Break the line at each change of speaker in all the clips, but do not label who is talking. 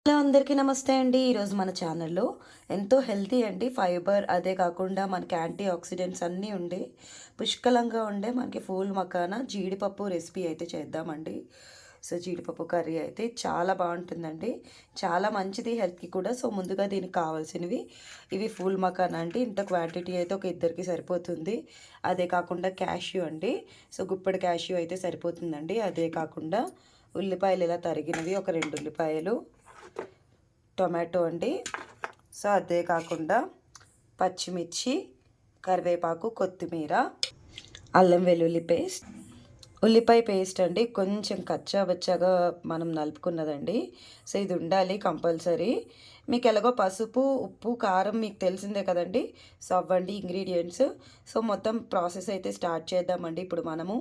Hello అందరికీ నమస్తే అండి. ఈరోజు మన ఛానల్లో ఎంతో హెల్తీ అండి. ఫైబర్ అదే కాకుండా మనకి యాంటీ ఆక్సిడెంట్స్ అన్నీ ఉండి పుష్కలంగా ఉండే మనకి ఫూల్ మకానా జీడిపప్పు రెసిపీ అయితే చేద్దామండి. సో జీడిపప్పు కర్రీ అయితే చాలా బాగుంటుందండి. చాలా మంచిది హెల్త్కి కూడా. సో ముందుగా దీనికి కావాల్సినవి ఇవి ఫూల్ మకానా అండి. ఇంత క్వాంటిటీ అయితే ఒక ఇద్దరికి సరిపోతుంది. అదే కాకుండా క్యాష్యూ అండి. సో గుప్పెడు క్యాష్యూ అయితే సరిపోతుందండి. అదే కాకుండా ఉల్లిపాయలు ఇలా తరిగినవి ఒక 2 ఉల్లిపాయలు, టొమాటో అండి. సో అదే కాకుండా పచ్చిమిర్చి, కరివేపాకు, కొత్తిమీర, అల్లం వెల్లుల్లి పేస్ట్, ఉల్లిపాయ పేస్ట్ అండి. కొంచెం కచ్చాబచ్చాగా మనం నలుపుకున్నదండి. సో ఇది ఉండాలి కంపల్సరీ. మీకు ఎలాగో పసుపు, ఉప్పు, కారం మీకు తెలిసిందే కదండి. సో అవ్వండి ఇంగ్రీడియంట్స్. సో మొత్తం ప్రాసెస్ అయితే స్టార్ట్ చేద్దామండి. ఇప్పుడు మనము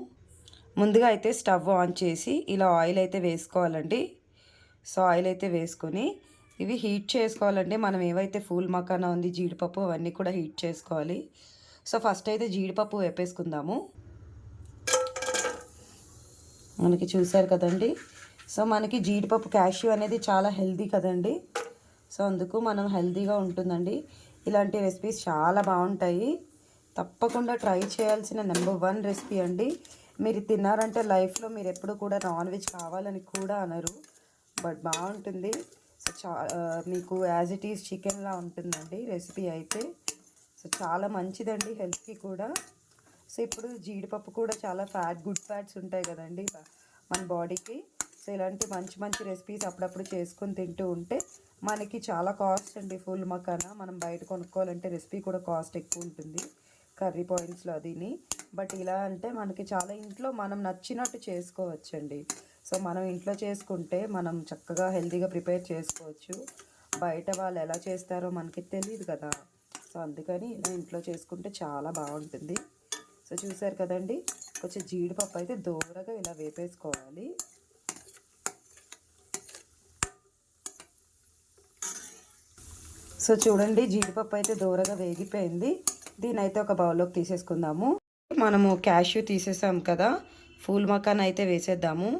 ముందుగా అయితే స్టవ్ ఆన్ చేసి ఇలా ఆయిల్ అయితే వేసుకోవాలండి. సో ఆయిల్ అయితే వేసుకొని ఇవి హీట్ చేసుకోవాలండి. మనం ఏవైతే ఫూల్ మకానా ఉంది, జీడిపప్పు అవన్నీ కూడా హీట్ చేసుకోవాలి. సో ఫస్ట్ అయితే జీడిపప్పు వేపేసుకుందాము. మనకి చూసారు కదండి. సో మనకి జీడిపప్పు క్యాష్యూ అనేది చాలా హెల్తీ కదండి. సో అందుకు మనం హెల్తీగా ఉంటుందండి. ఇలాంటి రెసిపీస్ చాలా బాగుంటాయి. తప్పకుండా ట్రై చేయాల్సిన నెంబర్ 1 రెసిపీ అండి. మీరు తిన్నారంటే లైఫ్లో మీరు ఎప్పుడు కూడా నాన్ వెజ్ కావాలని కూడా అనరు. బట్ బాగుంటుంది. సో మీకు యాజ్ ఇట్ ఈజ్ చికెన్లా ఉంటుందండి రెసిపీ అయితే. సో చాలా మంచిదండి హెల్త్కి కూడా. సో ఇప్పుడు జీడిపప్పు కూడా చాలా గుడ్ ఫ్యాట్స్ ఉంటాయి కదండి మన బాడీకి. సో ఇలాంటి మంచి మంచి రెసిపీస్ అప్పుడప్పుడు చేసుకొని తింటూ ఉంటే మనకి చాలా కాస్ట్ అండి. ఫుల్ మకానా మనం బయట కొనుక్కోవాలంటే రెసిపీ కూడా కాస్ట్ ఎక్కువ ఉంటుంది కర్రీ పాయింట్స్లో అదిని. బట్ ఇలా అంటే మనకి చాలా ఇంట్లో మనం నచ్చినట్టు చేసుకోవచ్చండి. సో మనం ఇంట్లో చేసుకుంటే మనం చక్కగా హెల్తీగా ప్రిపేర్ చేసుకోవచ్చు. బయట వాళ్ళు ఎలా చేస్తారో మనకి తెలియదు కదా. సో అందుకని ఇలా ఇంట్లో చేసుకుంటే చాలా బాగుంటుంది. సో చూసారు కదండి, కొంచెం జీడిపప్పు అయితే దూరగా ఇలా వేపేసుకోవాలి. సో చూడండి, జీడిపప్పు అయితే దూరగా వేగిపోయింది. దీని అయితే ఒక బౌల్లోకి తీసేసుకుందాము. మనము క్యాష్యూ తీసేసాం కదా, ఫూల్ మకానా అయితే వేసేద్దాము.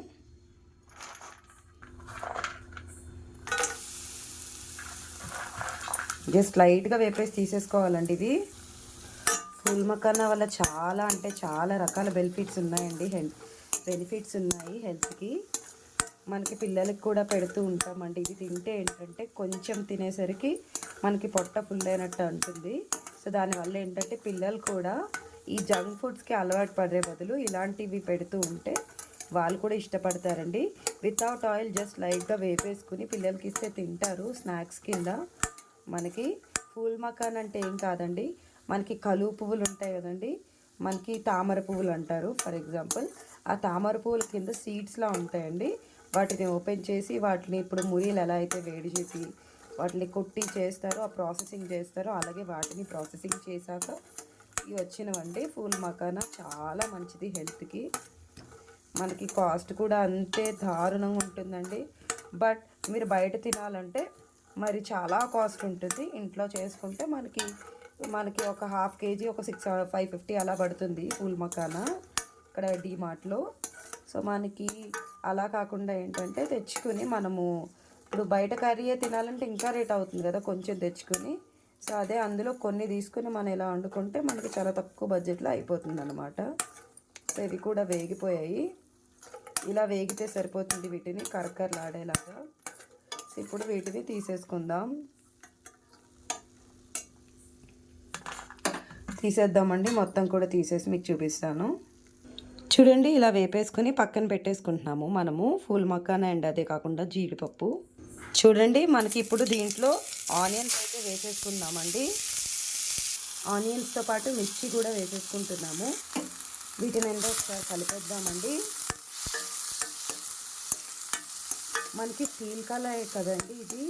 జస్ట్ లైట్గా వేపేసి తీసేసుకోవాలండి. ఇది ఫుల్ మకానా వల్ల చాలా అంటే చాలా రకాల బెనిఫిట్స్ ఉన్నాయండి. బెనిఫిట్స్ ఉన్నాయి హెల్త్కి. మనకి పిల్లలకి కూడా పెడుతూ ఉంటామండి. ఇది తింటే ఏంటంటే కొంచెం తినేసరికి మనకి పొట్ట ఫుల్ అయినట్టు ఉంటుంది. సో దానివల్ల ఏంటంటే పిల్లలు కూడా ఈ జంక్ ఫుడ్స్కి అలవాటు పడే బదులు ఇలాంటివి పెడుతూ ఉంటే వాళ్ళు కూడా ఇష్టపడతారండి. వితౌట్ ఆయిల్ జస్ట్ లైట్గా వేపేసుకుని పిల్లలకి ఇస్తే తింటారు స్నాక్స్ కింద. మనకి ఫూల్ మకాన్ అంటే ఏం కాదండి, మనకి కలువ పువ్వులు ఉంటాయి కదండి, మనకి తామర పువ్వులు అంటారు ఫర్ ఎగ్జాంపుల్. ఆ తామర పువ్వుల కింద సీడ్స్లా ఉంటాయండి. వాటిని ఓపెన్ చేసి వాటిని ఇప్పుడు మురియలు ఎలా అయితే వేడి చేసి వాటిని కొట్టి చేస్తారో, ఆ ప్రాసెసింగ్ చేస్తారో, అలాగే వాటిని ప్రాసెసింగ్ చేశాక ఇవి వచ్చినవండి. ఫూల్ మకానా చాలా మంచిది హెల్త్కి. మనకి కాస్ట్ కూడా అంతే దారుణంగా ఉంటుందండి. బట్ మీరు బయట తినాలంటే మరి చాలా కాస్ట్ ఉంటుంది. ఇంట్లో చేసుకుంటే మనకి ఒక హాఫ్ కేజీ ఒక 550 అలా పడుతుంది ఫూల్ మకానా ఇక్కడ డీమార్ట్లో. సో మనకి అలా కాకుండా ఏంటంటే తెచ్చుకుని మనము ఇప్పుడు బయట కర్రీయే తినాలంటే ఇంకా రేట్ అవుతుంది కదా, కొంచెం తెచ్చుకుని. సో అదే అందులో కొన్ని తీసుకుని మనం ఇలా వండుకుంటే మనకి చాలా తక్కువ బడ్జెట్లో అయిపోతుంది అన్నమాట. సో ఇవి కూడా వేగిపోయాయి. ఇలా వేగితే సరిపోతుంది వీటిని కరకరలాడేలాగా. ఇప్పుడు వీటిని తీసేసుకుందాం. తీసేద్దామండి, మొత్తం కూడా తీసేసి మీకు చూపిస్తాను. చూడండి, ఇలా వేపేసుకొని పక్కన పెట్టేసుకుంటున్నాము మనము ఫూల్ మకానా అండ్ అదే కాకుండా జీడిపప్పు. చూడండి, మనకి ఇప్పుడు దీంట్లో ఆనియన్స్ అయితే వేసేసుకుందామండి. ఆనియన్స్తో పాటు మిర్చి కూడా వేసేసుకుంటున్నాము. వీటిని ఏంటో ఒకసారి కలిపేద్దామండి. మనకి స్టీల్ కళాయి కదండి ఇది,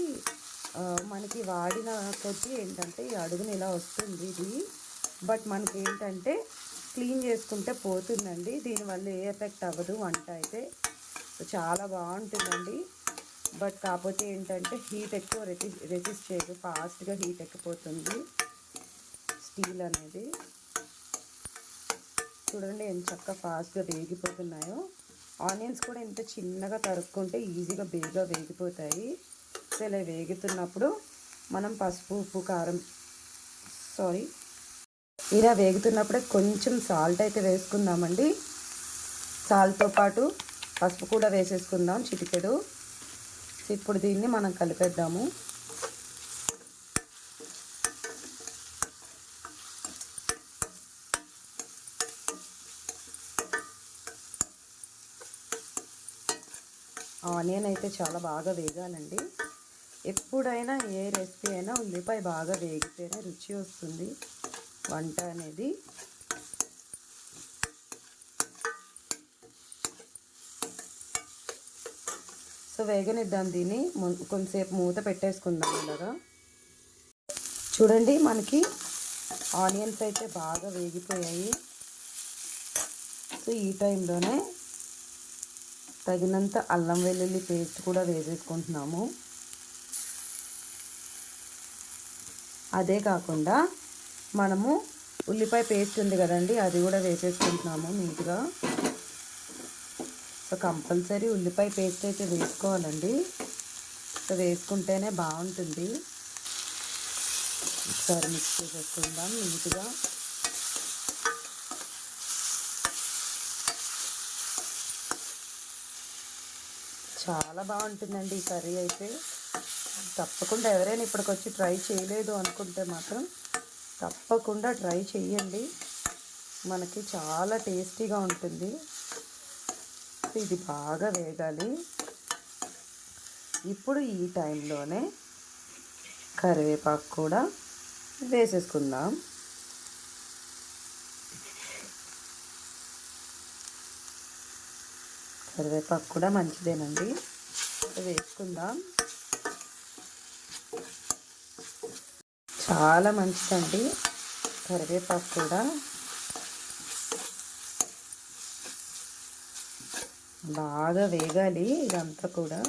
మనకి వాడిన కొద్దీ ఏంటంటే ఈ అడుగున ఇలా వస్తుంది ఇది. బట్ మనకి ఏంటంటే క్లీన్ చేసుకుంటే పోతుందండి. దీనివల్ల ఏ ఎఫెక్ట్ అవ్వదు వంట అయితే. చాలా బాగుంటుందండి. బట్ కాకపోతే ఏంటంటే హీట్ ఎక్కువ రెసిస్ట్ చేయదు, ఫాస్ట్గా హీట్ ఎక్కిపోతుంది స్టీల్ అనేది. చూడండి ఎంత చక్కగా ఫాస్ట్గా వేగిపోతున్నాయో. ఆనియన్స్ కూడా ఇంత చిన్నగా తరుక్కుంటే ఈజీగా వేగిపోతాయి. సో ఇలా వేగుతున్నప్పుడు మనం పసుపు ఉప్పు కారం ఇలా వేగుతున్నప్పుడే కొంచెం సాల్ట్ అయితే వేసుకుందామండి. సాల్ట్తో పాటు పసుపు కూడా వేసేసుకుందాం చిటికెడు. ఇప్పుడు దీన్ని మనం కలిపేద్దాము. ఆనియన్ అయితే చాలా బాగా వేగాలండి. ఎప్పుడైనా ఏ రెసిపీ అయినా ఉల్లిపాయ బాగా వేగితేనే రుచి వస్తుంది వంట అనేది. సో వేగనిద్దాం దీన్ని. కొంతసేపు మూత పెట్టేసుకుందాం ఇలాగా. చూడండి మనకి ఆనియన్స్ అయితే బాగా వేగిపోయాయి. సో ఈ టైంలోనే తగినంత అల్లం వెల్లుల్లి పేస్ట్ కూడా వేసేసుకుంటున్నాము. అదే కాకుండా మనము ఉల్లిపాయ పేస్ట్ ఉంది కదండి, అది కూడా వేసేసుకుంటున్నాము నీట్గా. సో కంపల్సరీ ఉల్లిపాయ పేస్ట్ అయితే వేసుకోవాలండి. సో వేసుకుంటేనే బాగుంటుంది. ఒకసారి మిక్స్ చేసేసుకుందాం నీట్గా. చాలా బాగుంటుందండి ఈ కర్రీ అయితే. తప్పకుండా ఎవరైనా ఇప్పటికొచ్చి ట్రై చేయలేదు అనుకుంటే మాత్రం తప్పకుండా ట్రై చేయండి. మనకి చాలా టేస్టీగా ఉంటుంది. ఇది బాగా వేగాలి. ఇప్పుడు ఈ టైంలోనే కరివేపాకు కూడా వేసేసుకుందాం. కరివేపాకు కూడా మంచిదేనండి, వేసుకుందాం. చాలా మంచిదండి కరివేపాకు కూడా. బాగా వేగాలి ఇదంతా కూడా.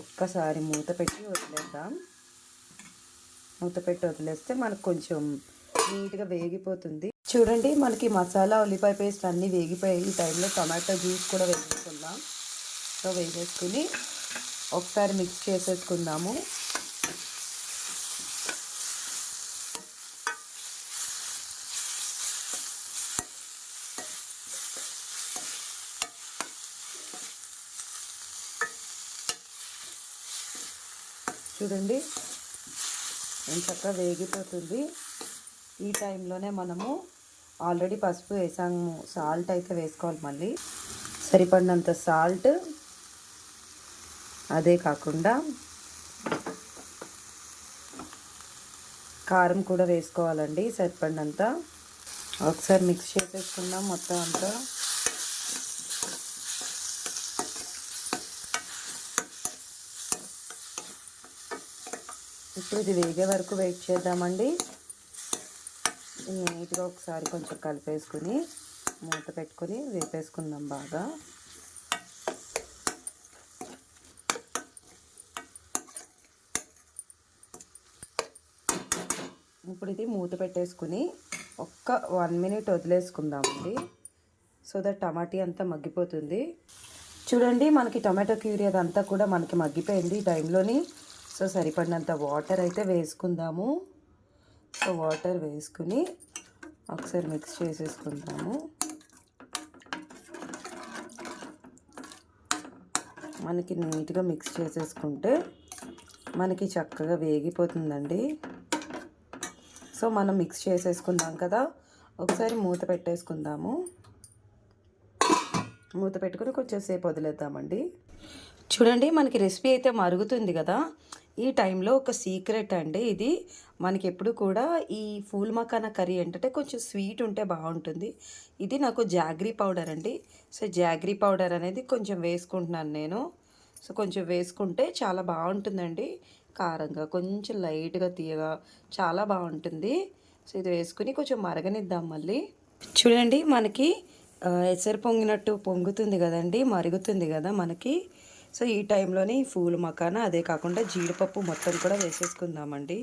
ఒక్కసారి మూత పెట్టి వదిలేద్దాం. మూత పెట్టి వదిలేస్తే మనకు కొంచెం నీట్గా వేగిపోతుంది. చూడండి మనకి మసాలా ఉల్లిపాయ పేస్ట్ అన్నీ వేగిపోయాయి. ఈ టైంలో టమాటో జ్యూస్ కూడా వేసేసుకుందాం. సో వేసేసుకుని ఒకసారి మిక్స్ చేసేసుకుందాము. చూడండి చక్కగా వేగిపోతుంది. ఈ టైంలోనే మనము ఆల్రెడీ పసుపు వేసాము, సాల్ట్ అయితే వేసుకోవాలి మళ్ళీ సరిపడినంత సాల్ట్. అదే కాకుండా కారం కూడా వేసుకోవాలండి సరిపడినంత. ఒకసారి మిక్స్ చేసేసుకుందాం మొత్తం అంతా. ఇప్పుడు ఇది వేగే వరకు వెయిట్ చేద్దామండి. నీట్గా ఒకసారి కొంచెం కలిపేసుకుని మూత పెట్టుకొని వేపేసుకుందాం బాగా. ఇప్పుడు ఇది మూత పెట్టేసుకుని ఒక్క 1 మినిట్ వదిలేసుకుందామండి. సో దట్ టమాటీ అంతా మగ్గిపోతుంది. చూడండి మనకి టమాటో క్యూరీ అదంతా కూడా మనకి మగ్గిపోయింది ఈ టైంలోని. సో సరిపడినంత వాటర్ అయితే వేసుకుందాము. సో వాటర్ వేసుకుని ఒకసారి మిక్స్ చేసేసుకుందాము. మనకి నీట్గా మిక్స్ చేసేసుకుంటే మనకి చక్కగా వేగిపోతుందండి. సో మనం మిక్స్ చేసేసుకుందాం కదా, ఒకసారి మూత పెట్టేసుకుందాము. మూత పెట్టుకుని కొంచెం సేపు వదిలేద్దామండి. చూడండి మనకి రెసిపీ అయితే మరుగుతుంది కదా. ఈ టైంలో ఒక సీక్రెట్ అండి ఇది. మనకి ఎప్పుడు కూడా ఈ ఫూల్ మఖానా కర్రీ ఏంటంటే కొంచెం స్వీట్ ఉంటే బాగుంటుంది. ఇది నాకు జాగ్రీ పౌడర్ అండి. సో జాగ్రీ పౌడర్ అనేది కొంచెం వేసుకుంటున్నాను నేను. సో కొంచెం వేసుకుంటే చాలా బాగుంటుందండి. కారంగా కొంచెం లైట్గా తీయగా చాలా బాగుంటుంది. సో ఇది వేసుకుని కొంచెం మరగనిద్దాం మళ్ళీ. చూడండి మనకి ఎసరు పొంగినట్టు పొంగుతుంది కదండి, మరుగుతుంది కదా మనకి. సో ఈ టైంలోనే ఈ ఫూల్ మఖానా అదే కాకుండా జీడిపప్పు మొత్తం కూడా వేసేసుకుందామండి.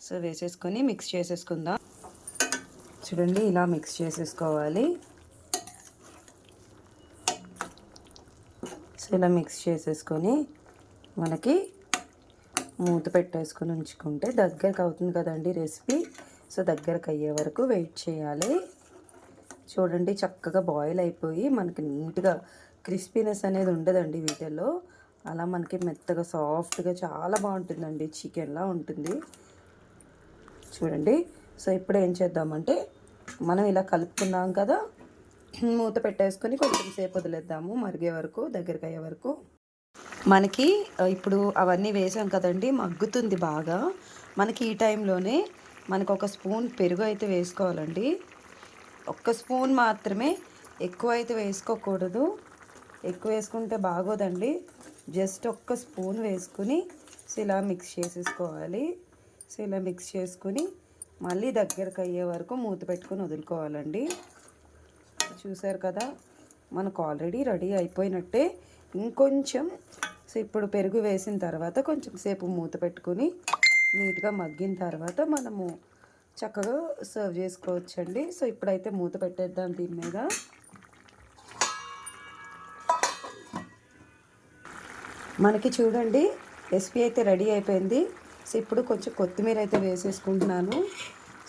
సో వేసేసుకొని మిక్స్ చేసేసుకుందాం. చూడండి ఇలా మిక్స్ చేసేసుకోవాలి. సో ఇలా మిక్స్ చేసేసుకొని మనకి మూత పెట్టేసుకొని ఉంచుకుంటే దగ్గరకు అవుతుంది కదండి రెసిపీ. సో దగ్గరకు అయ్యే వరకు వెయిట్ చేయాలి. చూడండి చక్కగా బాయిల్ అయిపోయి మనకి నీట్గా క్రిస్పీనెస్ అనేది ఉండదండి వీటిల్లో. అలా మనకి మెత్తగా సాఫ్ట్గా చాలా బాగుంటుందండి, చికెన్లా ఉంటుంది. చూడండి. సో ఇప్పుడు ఏం చేద్దామంటే మనం ఇలా కలుపుకున్నాం కదా, మూత పెట్టేసుకొని కొంచెం సేపు వదిలేద్దాము మరిగే వరకు, దగ్గరికి అయ్యే వరకు. మనకి ఇప్పుడు అవన్నీ వేసాం కదండి, మగ్గుతుంది బాగా. మనకి ఈ టైంలోనే మనకు ఒక స్పూన్ పెరుగు అయితే వేసుకోవాలండి. ఒక్క స్పూన్ మాత్రమే, ఎక్కువ అయితే వేసుకోకూడదు. ఎక్కువ వేసుకుంటే బాగోదండి. జస్ట్ ఒక్క స్పూన్ వేసుకుని సో ఇలా మిక్స్ చేసేసుకోవాలి. సో ఇలా మిక్స్ చేసుకుని మళ్ళీ దగ్గరకు అయ్యే వరకు మూత పెట్టుకొని వదులుకోవాలండి. చూసారు కదా, మనకు ఆల్రెడీ రెడీ అయిపోయినట్టే. ఇంకొంచెం సో ఇప్పుడు పెరుగు వేసిన తర్వాత కొంచెం సేపు మూత పెట్టుకుని నీట్గా మగ్గిన తర్వాత మనము చక్కగా సర్వ్ చేసుకోవచ్చండి. సో ఇప్పుడైతే మూత పెట్టేద్దాం దీని మీద. మనకి చూడండి రెసిపీ అయితే రెడీ అయిపోయింది. సో ఇప్పుడు కొంచెం కొత్తిమీర అయితే వేసేసుకుంటున్నాను.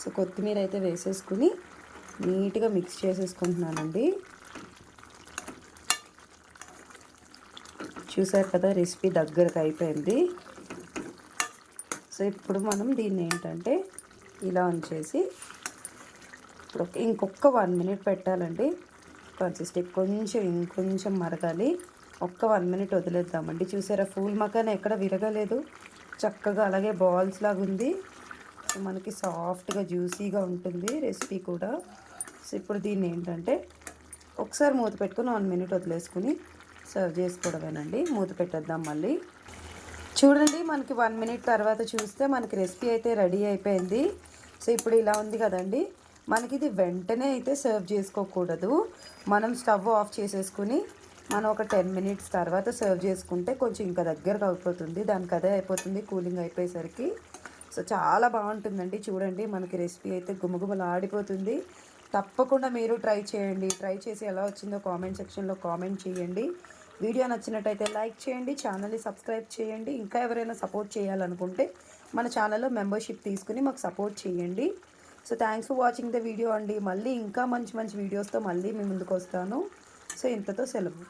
సో కొత్తిమీర అయితే వేసేసుకుని నీట్గా మిక్స్ చేసేసుకుంటున్నానండి. చూసారు కదా, రెసిపీ దగ్గరకు అయిపోయింది. సో ఇప్పుడు మనం దీన్ని ఏంటంటే ఇలా ఉంచేసి ఇప్పుడు ఇంకొక 1 మినిట్ పెట్టాలండి. కన్సిస్టెంట్ కొంచెం ఇంకొంచెం మరగాలి. ఒక్క 1 మినిట్ వదిలేద్దామండి. చూసారా, ఫూల్ మకాన్ ఎక్కడ విరగలేదు, చక్కగా అలాగే బాల్స్ లాగా ఉంది. సో మనకి సాఫ్ట్గా జ్యూసీగా ఉంటుంది రెసిపీ కూడా. సో ఇప్పుడు దీన్ని ఏంటంటే ఒకసారి మూత పెట్టుకుని 1 మినిట్ వదిలేసుకుని సర్వ్ చేసుకోవడమేనండి. మూత పెట్టేద్దాం మళ్ళీ. చూడండి మనకి 1 మినిట్ తర్వాత చూస్తే మనకి రెసిపీ అయితే రెడీ అయిపోయింది. సో ఇప్పుడు ఇలా ఉంది కదండి, మనకి ఇది వెంటనే అయితే సర్వ్ చేసుకోకూడదు. మనం స్టవ్ ఆఫ్ చేసేసుకుని మనం ఒక 10 మినిట్స్ తర్వాత సర్వ్ చేసుకుంటే కొంచెం ఇంకా దగ్గరకు అయిపోతుంది. దానికి అదే అయిపోతుంది కూలింగ్ అయిపోయేసరికి. సో చాలా బాగుంటుందండి. చూడండి మనకి రెసిపీ అయితే గుమగుమలు ఆడిపోతుంది. తప్పకుండా మీరు ట్రై చేయండి. ట్రై చేసి ఎలా వచ్చిందో కామెంట్ సెక్షన్లో కామెంట్ చేయండి. వీడియో నచ్చినట్టయితే లైక్ చేయండి, ఛానల్ని సబ్స్క్రైబ్ చేయండి. ఇంకా ఎవరైనా సపోర్ట్ చేయాలనుకుంటే మన ఛానల్లో మెంబర్షిప్ తీసుకుని మాకు సపోర్ట్ చేయండి. So thanks for watching the video అండి. మళ్ళీ ఇంకా మంచి మంచి వీడియోస్తో మళ్ళీ మీ ముందుకు వస్తాను. సో ఇంతతో సెలవు.